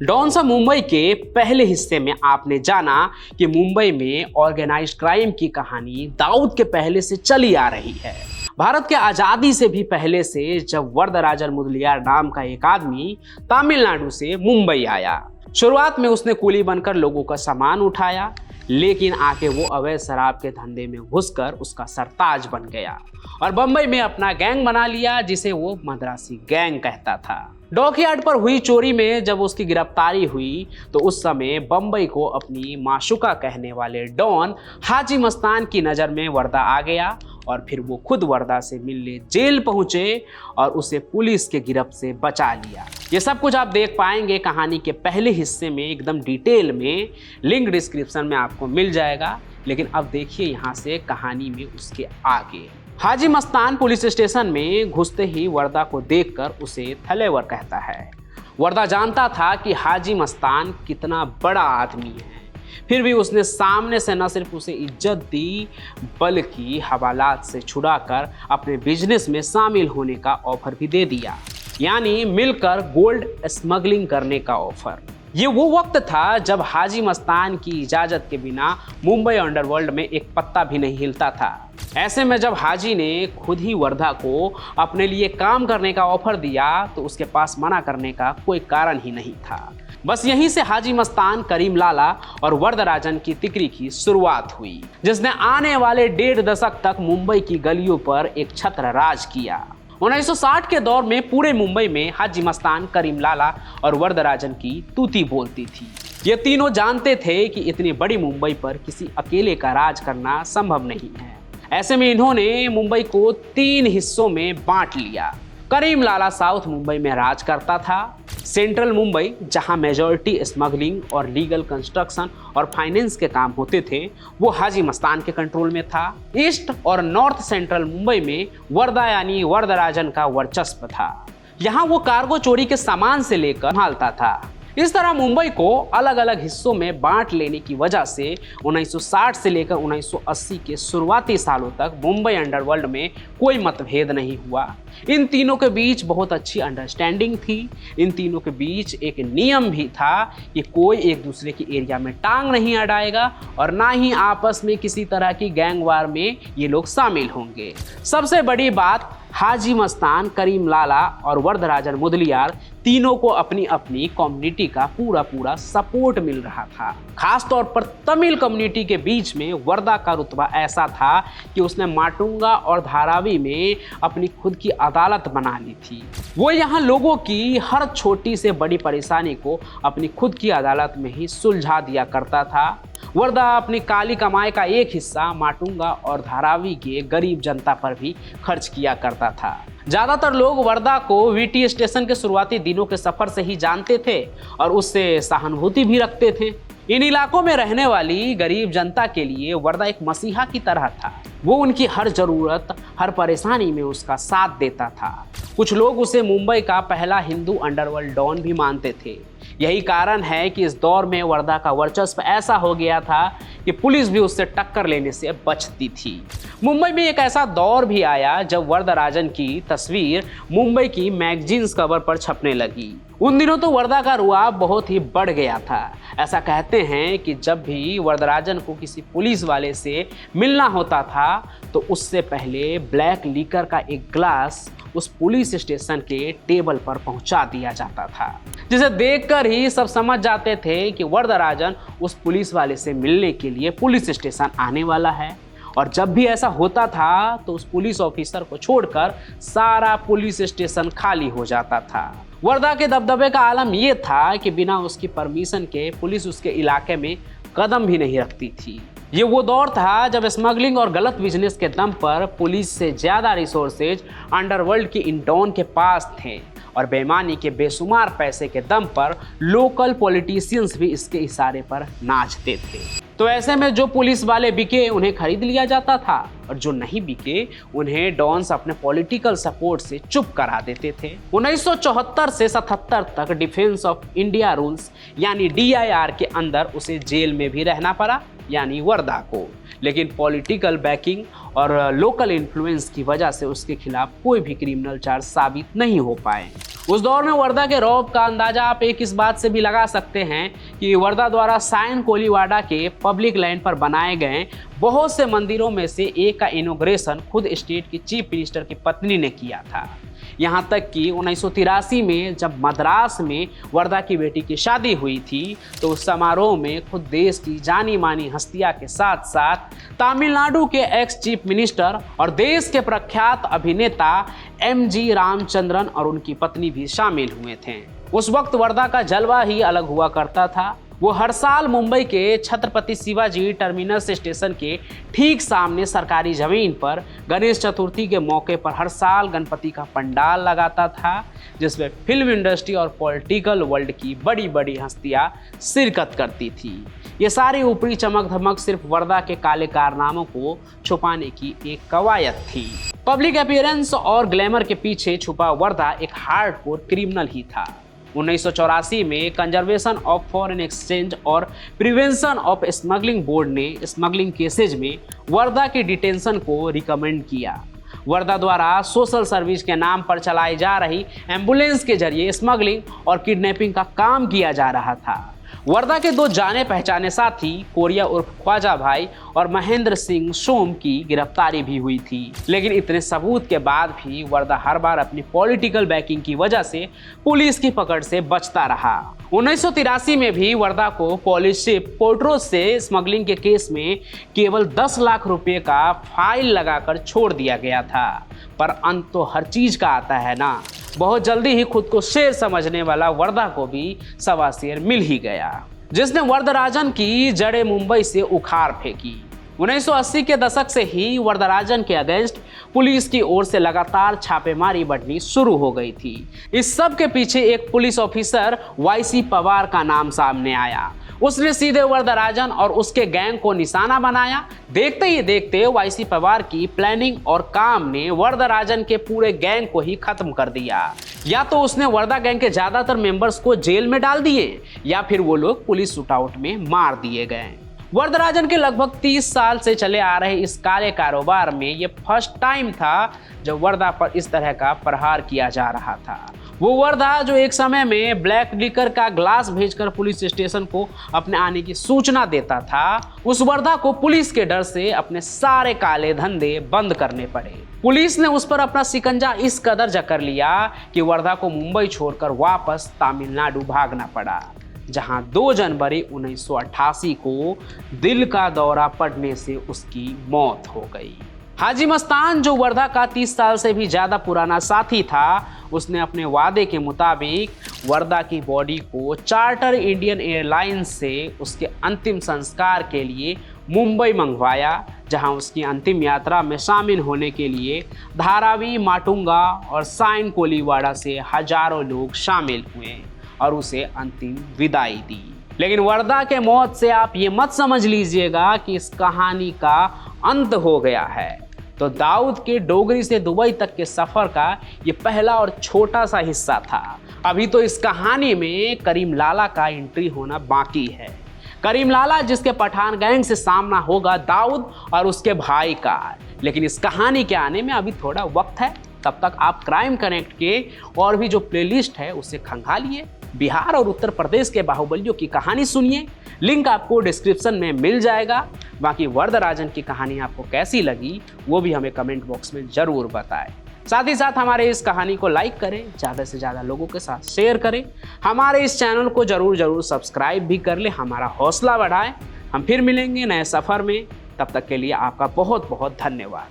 Don सा मुंबई के पहले हिस्से में आपने जाना कि मुंबई में ऑर्गेनाइज्ड क्राइम की कहानी दाऊद के पहले से चली आ रही है। भारत के आजादी से भी पहले से जब वरदराजन मुदलियार नाम का एक आदमी तमिलनाडु से मुंबई आया। शुरुआत में उसने कुली बनकर लोगों का सामान उठाया, लेकिन आके वो अवैध शराब के धंधे में घुसकर उसका सरताज बन गया और बंबई में अपना गैंग बना लिया, जिसे वो मद्रासी गैंग कहता था। डॉकयार्ड पर हुई चोरी में जब उसकी गिरफ्तारी हुई तो उस समय बंबई को अपनी माशुका कहने वाले डॉन हाजी मस्तान की नज़र में वर्दा आ गया और फिर वो खुद वर्दा से मिलने जेल पहुंचे और उसे पुलिस के गिरफ्त से बचा लिया। ये सब कुछ आप देख पाएंगे कहानी के पहले हिस्से में एकदम डिटेल में, लिंक डिस्क्रिप्शन में आपको मिल जाएगा। लेकिन अब देखिए यहाँ से कहानी में उसके आगे। हाजी मस्तान पुलिस स्टेशन में घुसते ही वर्दा को देखकर उसे थलेवर कहता है। वर्दा जानता था कि हाजी मस्तान कितना बड़ा आदमी है, फिर भी उसने सामने से न सिर्फ उसे इज्जत दी बल्कि हवालात से छुड़ाकर अपने बिजनेस में शामिल होने का ऑफर भी दे दिया, यानी मिलकर गोल्ड स्मगलिंग करने का ऑफर। ये वो वक्त था जब हाजी मस्तान की इजाज़त के बिना मुंबई अंडरवर्ल्ड में एक पत्ता भी नहीं हिलता था। ऐसे में जब हाजी ने खुद ही वर्दा को अपने लिए काम करने का ऑफर दिया तो उसके पास मना करने का कोई कारण ही नहीं था। बस यहीं से हाजी मस्तान, करीम लाला और वरदराजन की तिकरी की शुरुआत हुई, जिसने आने वाले 1.5 दशक तक मुंबई की गलियों पर एक छत्र राज किया। 1960 के दौर में पूरे मुंबई में हाजी मस्तान, करीम लाला और वरदराजन की तूती बोलती थी। ये तीनों जानते थे कि इतनी बड़ी मुंबई पर किसी अकेले का राज करना संभव नहीं है। ऐसे में इन्होंने मुंबई को 3 हिस्सों में बांट लिया। करीम लाला साउथ मुंबई में राज करता था। सेंट्रल मुंबई, जहां मेजॉरिटी स्मगलिंग और लीगल कंस्ट्रक्शन और फाइनेंस के काम होते थे, वो हाजी मस्तान के कंट्रोल में था। ईस्ट और नॉर्थ सेंट्रल मुंबई में वर्दा यानी वरदराजन का वर्चस्व था। यहाँ वो कार्गो चोरी के सामान से लेकर संभालता था। इस तरह मुंबई को अलग अलग हिस्सों में बांट लेने की वजह से 1960 से लेकर 1980 के शुरुआती सालों तक मुंबई अंडरवर्ल्ड में कोई मतभेद नहीं हुआ। इन तीनों के बीच बहुत अच्छी अंडरस्टैंडिंग थी। इन तीनों के बीच एक नियम भी था कि कोई एक दूसरे की एरिया में टांग नहीं अड़ाएगा और ना ही आपस में किसी तरह की गैंग वार में ये लोग शामिल होंगे। सबसे बड़ी बात, हाजी मस्तान, करीम लाला और वरदराजन मुदलियार तीनों को अपनी अपनी कम्युनिटी का पूरा सपोर्ट मिल रहा था। खास तौर पर तमिल कम्युनिटी के बीच में वर्दा का रुतबा ऐसा था कि उसने माटुंगा और धारावी में अपनी खुद की अदालत बना ली थी। वो यहाँ लोगों की हर छोटी से बड़ी परेशानी को अपनी खुद की अदालत में ही सुलझा दिया करता था। वर्दा अपनी काली कमाई का एक हिस्सा माटुंगा और धारावी के गरीब जनता पर भी खर्च किया करता था। ज़्यादातर लोग वर्दा को वीटी स्टेशन के शुरुआती दिनों के सफ़र से ही जानते थे और उससे सहानुभूति भी रखते थे। इन इलाकों में रहने वाली गरीब जनता के लिए वर्दा एक मसीहा की तरह था। वो उनकी हर ज़रूरत, हर परेशानी में उसका साथ देता था। कुछ लोग उसे मुंबई का पहला हिंदू अंडरवर्ल्ड डॉन भी मानते थे। यही कारण है कि इस दौर में वर्दा का वर्चस्व ऐसा हो गया था कि पुलिस भी उससे टक्कर लेने से बचती थी। मुंबई में एक ऐसा दौर भी आया जब वरदराजन की तस्वीर मुंबई की मैगजीन्स कवर पर छपने लगी। उन दिनों तो वर्दा का रुआब बहुत ही बढ़ गया था। ऐसा कहते हैं कि जब भी वरदराजन को किसी पुलिस वाले से मिलना होता था तो उससे पहले ब्लैक लीकर का एक ग्लास उस पुलिस स्टेशन के टेबल पर पहुंचा दिया जाता था, जिसे देखकर ही सब समझ जाते थे कि वरदराजन उस पुलिस वाले से मिलने के लिए पुलिस स्टेशन आने वाला है। और जब भी ऐसा होता था तो उस पुलिस ऑफिसर को छोड़कर सारा पुलिस स्टेशन खाली हो जाता था। वर्दा के दबदबे का आलम यह था कि बिना उसकी परमिशन के पुलिस उसके इलाके में कदम भी नहीं रखती थी। ये वो दौर था जब स्मगलिंग और गलत बिजनेस के दम पर पुलिस से ज़्यादा रिसोर्सेज अंडरवर्ल्ड की इन डॉन के पास थे और बेईमानी के बेशुमार पैसे के दम पर लोकल पॉलिटिशियंस भी इसके इशारे पर नाचते थे। तो ऐसे में जो पुलिस वाले बिके उन्हें खरीद लिया जाता था और जो नहीं बिके उन्हें डॉन्स अपने पॉलिटिकल सपोर्ट से चुप करा देते थे। 1974 से 77 तक डिफेंस ऑफ इंडिया रूल्स यानी DIR के अंदर उसे जेल में भी रहना पड़ा यानी वर्धा को, लेकिन पॉलिटिकल बैकिंग और लोकल इन्फ्लुएंस की वजह से उसके खिलाफ कोई भी क्रिमिनल चार्ज साबित नहीं हो पाए। उस दौर में वर्धा के रौब का अंदाजा आप एक इस बात से भी लगा सकते हैं कि वर्धा द्वारा साइन कोलीवाड़ा के पब्लिक लैंड पर बनाए गए बहुत से मंदिरों में से एक का इनॉग्रेशन खुद स्टेट की चीफ मिनिस्टर की पत्नी ने किया था। यहाँ तक कि 1983 में जब मद्रास में वर्धा की बेटी की शादी हुई थी तो उस समारोह में खुद देश की जानी मानी हस्तियां के साथ साथ तमिलनाडु के एक्स चीफ मिनिस्टर और देश के प्रख्यात अभिनेता MG रामचंद्रन और उनकी पत्नी भी शामिल हुए थे। उस वक्त वर्धा का जलवा ही अलग हुआ करता था। वो हर साल मुंबई के छत्रपति शिवाजी टर्मिनस स्टेशन के ठीक सामने सरकारी जमीन पर गणेश चतुर्थी के मौके पर हर साल गणपति का पंडाल लगाता था, जिसमें फिल्म इंडस्ट्री और पॉलिटिकल वर्ल्ड की बड़ी बड़ी हस्तियां शिरकत करती थी। ये सारी ऊपरी चमक धमक सिर्फ वर्धा के काले कारनामों को छुपाने की एक कवायद थी। पब्लिक अपीयरेंस और ग्लैमर के पीछे छुपा वर्धा एक हार्डकोर क्रिमिनल ही था। 1984 में कंजर्वेशन ऑफ फॉरेन एक्सचेंज और प्रिवेंशन ऑफ स्मगलिंग बोर्ड ने स्मगलिंग केसेज में वर्धा की डिटेंशन को रिकमेंड किया। वर्धा द्वारा सोशल सर्विस के नाम पर चलाई जा रही एम्बुलेंस के जरिए स्मगलिंग और किडनैपिंग का काम किया जा रहा था। वर्धा के दो जाने पहचाने साथी कोरिया उर्फ ख्वाजा भाई और महेंद्र सिंह सोम की गिरफ्तारी भी हुई थी, लेकिन इतने सबूत के बाद भी वर्धा हर बार अपनी पॉलिटिकल बैकिंग की वजह से पुलिस की पकड़ से बचता रहा। 1983 में भी वर्धा को पुलिस शिप पोर्ट्रोस से स्मगलिंग के केस में केवल 10 लाख रुपए का फाइन लगाकर छोड़ दिया गया था। पर अंत तो हर चीज का आता है ना। बहुत जल्दी ही खुद को शेर समझने वाला वर्धा को भी सवा शेर मिल ही गया, जिसने वरदराजन की जड़ें मुंबई से उखाड़ फेंकी। 1980 के दशक से ही वरदराजन के अगेंस्ट पुलिस की ओर से लगातार छापेमारी बढ़नी शुरू हो गई थी। इस सब के पीछे एक पुलिस ऑफिसर YC पवार का नाम सामने आया। उसने सीधे वरदराजन और उसके गैंग को निशाना बनाया। देखते ही देखते YC पवार की प्लानिंग और काम ने वरदराजन के पूरे गैंग को ही खत्म कर दिया। या तो उसने वर्धा गैंग के ज्यादातर मेंबर्स को जेल में डाल दिए या फिर वो लोग पुलिस शूटआउट में मार दिए गए। वरदराजन के लगभग 30 साल से चले आ रहे इस काले कारोबार में ये फर्स्ट टाइम था जब वर्धा पर इस तरह का प्रहार किया जा रहा था। वो वर्धा जो एक समय में ब्लैक लिकर का ग्लास भेजकर पुलिस स्टेशन को अपने आने की सूचना देता था, उस वर्धा को पुलिस के डर से अपने सारे काले धंधे बंद करने पड़े। पुलिस ने उस पर अपना शिकंजा इस कदर जकड़ लिया कि वर्धा को मुंबई छोड़कर वापस तमिलनाडु भागना पड़ा, जहां 2 जनवरी 1988 को दिल का दौरा पड़ने से उसकी मौत हो गई। हाजी मस्तान जो वर्धा का 30 साल से भी ज़्यादा पुराना साथी था, उसने अपने वादे के मुताबिक वर्धा की बॉडी को चार्टर इंडियन एयरलाइंस से उसके अंतिम संस्कार के लिए मुंबई मंगवाया, जहां उसकी अंतिम यात्रा में शामिल होने के लिए धारावी, माटुंगा और साइन कोलीवाड़ा से हजारों लोग शामिल हुए और उसे अंतिम विदाई दी। लेकिन वर्धा के मौत से आप ये मत समझ लीजिएगा कि इस कहानी का अंत हो गया है। तो दाऊद के डोगरी से दुबई तक के सफ़र का ये पहला और छोटा सा हिस्सा था। अभी तो इस कहानी में करीम लाला का एंट्री होना बाकी है। करीम लाला जिसके पठान गैंग से सामना होगा दाऊद और उसके भाई का। लेकिन इस कहानी के आने में अभी थोड़ा वक्त है। तब तक आप क्राइम कनेक्ट के और भी जो प्लेलिस्ट है उसे खंगालिए। बिहार और उत्तर प्रदेश के बाहुबलियों की कहानी सुनिए, लिंक आपको डिस्क्रिप्शन में मिल जाएगा। बाकी वरदराजन की कहानी आपको कैसी लगी वो भी हमें कमेंट बॉक्स में ज़रूर बताएं। साथ ही साथ हमारे इस कहानी को लाइक करें, ज़्यादा से ज़्यादा लोगों के साथ शेयर करें, हमारे इस चैनल को ज़रूर सब्सक्राइब भी कर लें, हमारा हौसला बढ़ाएं। हम फिर मिलेंगे नए सफ़र में, तब तक के लिए आपका बहुत बहुत धन्यवाद।